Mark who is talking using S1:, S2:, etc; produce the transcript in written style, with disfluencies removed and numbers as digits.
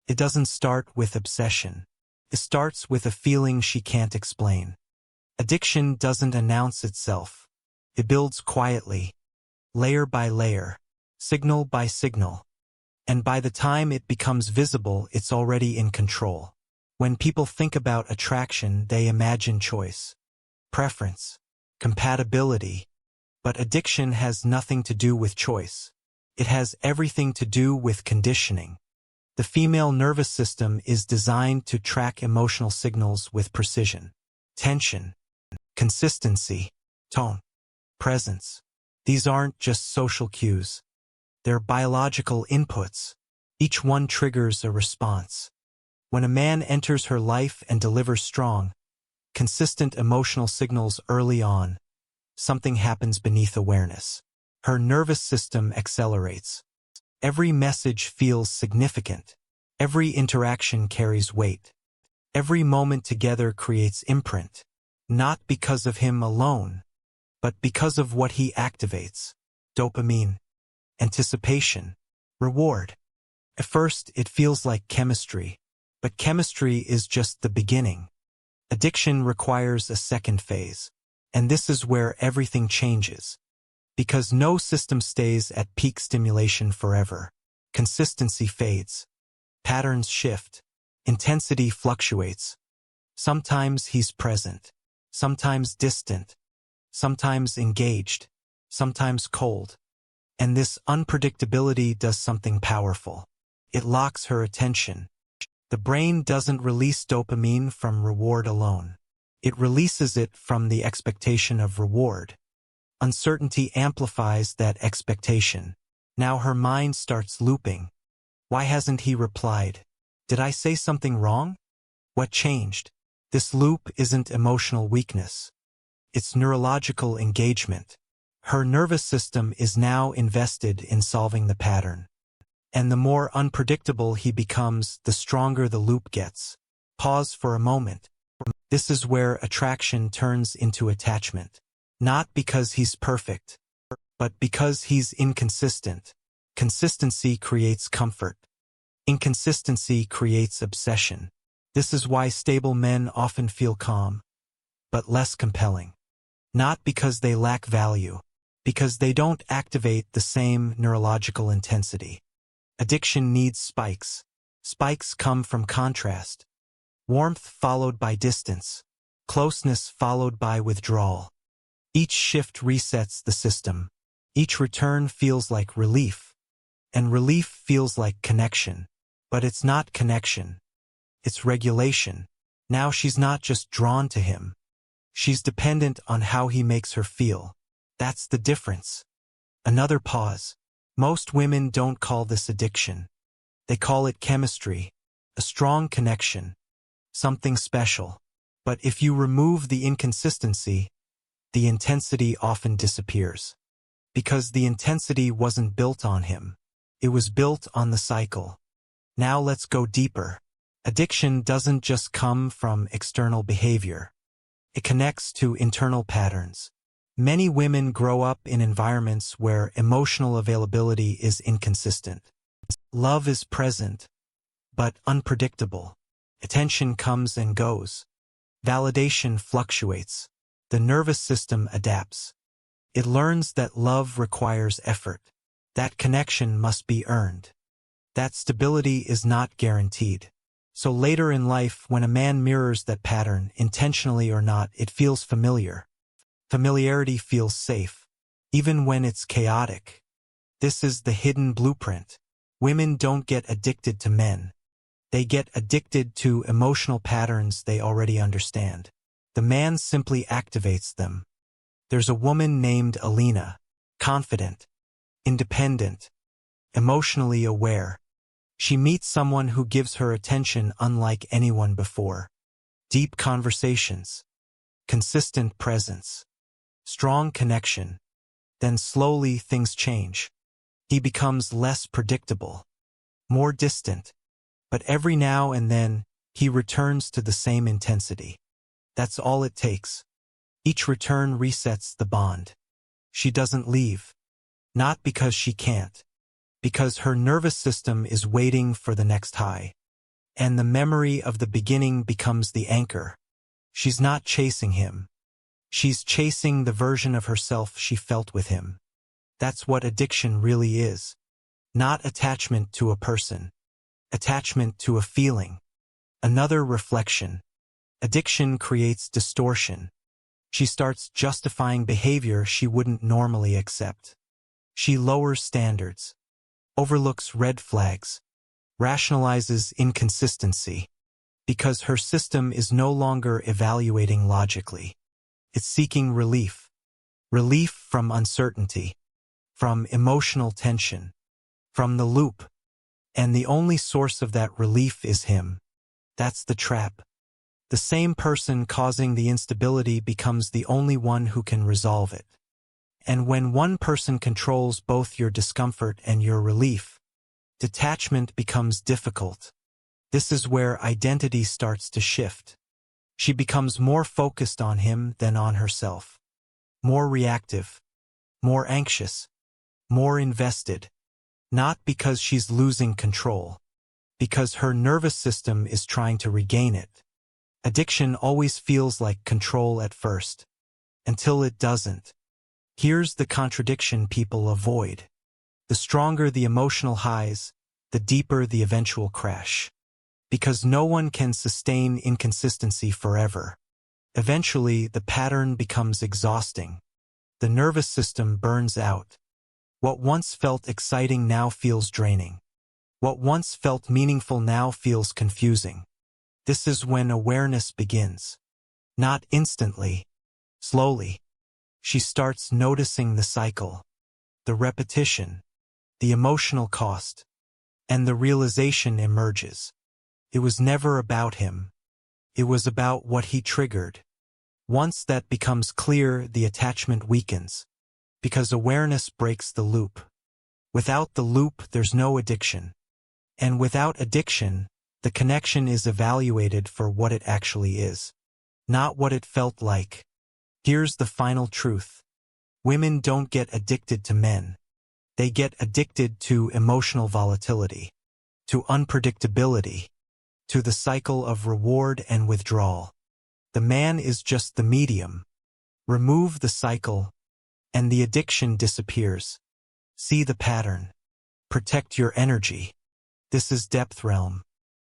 S1: It doesn't start with obsession. It starts with a feeling she can't explain. Addiction doesn't announce itself. It builds quietly, layer by layer, signal by signal. And by the time it becomes visible, it's already in control. When people think about attraction, they imagine choice, preference, compatibility. But addiction has nothing to do with choice. It has everything to do with conditioning. The female nervous system is designed to track emotional signals with precision. Tension, consistency, tone, presence. These aren't just social cues. They're biological inputs. Each one triggers a response. When a man enters her life and delivers strong, consistent emotional signals early on, something happens beneath awareness. Her nervous system accelerates. Every message feels significant. Every interaction carries weight. Every moment together creates imprint, not because of him alone, but because of what he activates. Dopamine, anticipation, reward. At first, it feels like chemistry, but chemistry is just the beginning. Addiction requires a second phase, and this is where everything changes. Because no system stays at peak stimulation forever. Consistency fades. Patterns shift. Intensity fluctuates. Sometimes he's present. Sometimes distant. Sometimes engaged. Sometimes cold. And this unpredictability does something powerful. It locks her attention. The brain doesn't release dopamine from reward alone. It releases it from the expectation of reward. Uncertainty amplifies that expectation. Now her mind starts looping. Why hasn't he replied? Did I say something wrong? What changed? This loop isn't emotional weakness. It's neurological engagement. Her nervous system is now invested in solving the pattern. And the more unpredictable he becomes, the stronger the loop gets. Pause for a moment. This is where attraction turns into attachment. Not because he's perfect, but because he's inconsistent. Consistency creates comfort. Inconsistency creates obsession. This is why stable men often feel calm, but less compelling. Not because they lack value, because they don't activate the same neurological intensity. Addiction needs spikes. Spikes come from contrast. Warmth followed by distance. Closeness followed by withdrawal. Each shift resets the system. Each return feels like relief. And relief feels like connection. But it's not connection. It's regulation. Now she's not just drawn to him. She's dependent on how he makes her feel. That's the difference. Another pause. Most women don't call this addiction. They call it chemistry, a strong connection, something special. But if you remove the inconsistency, the intensity often disappears. Because the intensity wasn't built on him. It was built on the cycle. Now let's go deeper. Addiction doesn't just come from external behavior. It connects to internal patterns. Many women grow up in environments where emotional availability is inconsistent. Love is present, but unpredictable. Attention comes and goes. Validation fluctuates. The nervous system adapts. It learns that love requires effort. That connection must be earned. That stability is not guaranteed. So later in life, when a man mirrors that pattern, intentionally or not, it feels familiar. Familiarity feels safe, even when it's chaotic. This is the hidden blueprint. Women don't get addicted to men. They get addicted to emotional patterns they already understand. The man simply activates them. There's a woman named Alina, confident, independent, emotionally aware. She meets someone who gives her attention unlike anyone before. Deep conversations, consistent presence, strong connection. Then slowly things change. He becomes less predictable, more distant, but every now and then he returns to the same intensity. That's all it takes. Each return resets the bond. She doesn't leave, not because she can't, because her nervous system is waiting for the next high. and the memory of the beginning becomes the anchor. She's not chasing him. She's chasing the version of herself she felt with him. That's what addiction really is. Not attachment to a person. Attachment to a feeling. Another reflection. Addiction creates distortion. She starts justifying behavior she wouldn't normally accept. She lowers standards, overlooks red flags, rationalizes inconsistency, because her system is no longer evaluating logically. It's seeking relief. Relief from uncertainty, from emotional tension, from the loop. And the only source of that relief is him. That's the trap. The same person causing the instability becomes the only one who can resolve it. And when one person controls both your discomfort and your relief, detachment becomes difficult. This is where identity starts to shift. She becomes more focused on him than on herself. More reactive, more anxious, more invested. Not because she's losing control, because her nervous system is trying to regain it. Addiction always feels like control at first, until it doesn't. Here's the contradiction people avoid. The stronger the emotional highs, the deeper the eventual crash. Because no one can sustain inconsistency forever. Eventually, the pattern becomes exhausting. The nervous system burns out. What once felt exciting now feels draining. What once felt meaningful now feels confusing. This is when awareness begins. Not instantly, slowly. She starts noticing the cycle, the repetition, the emotional cost, and the realization emerges. It was never about him. It was about what he triggered. Once that becomes clear, the attachment weakens, because awareness breaks the loop. Without the loop, there's no addiction. And without addiction, the connection is evaluated for what it actually is, not what it felt like. Here's the final truth. Women don't get addicted to men. They get addicted to emotional volatility, to unpredictability, to the cycle of reward and withdrawal. The man is just the medium. Remove the cycle, and the addiction disappears. See the pattern. Protect your energy. This is Depth Realm.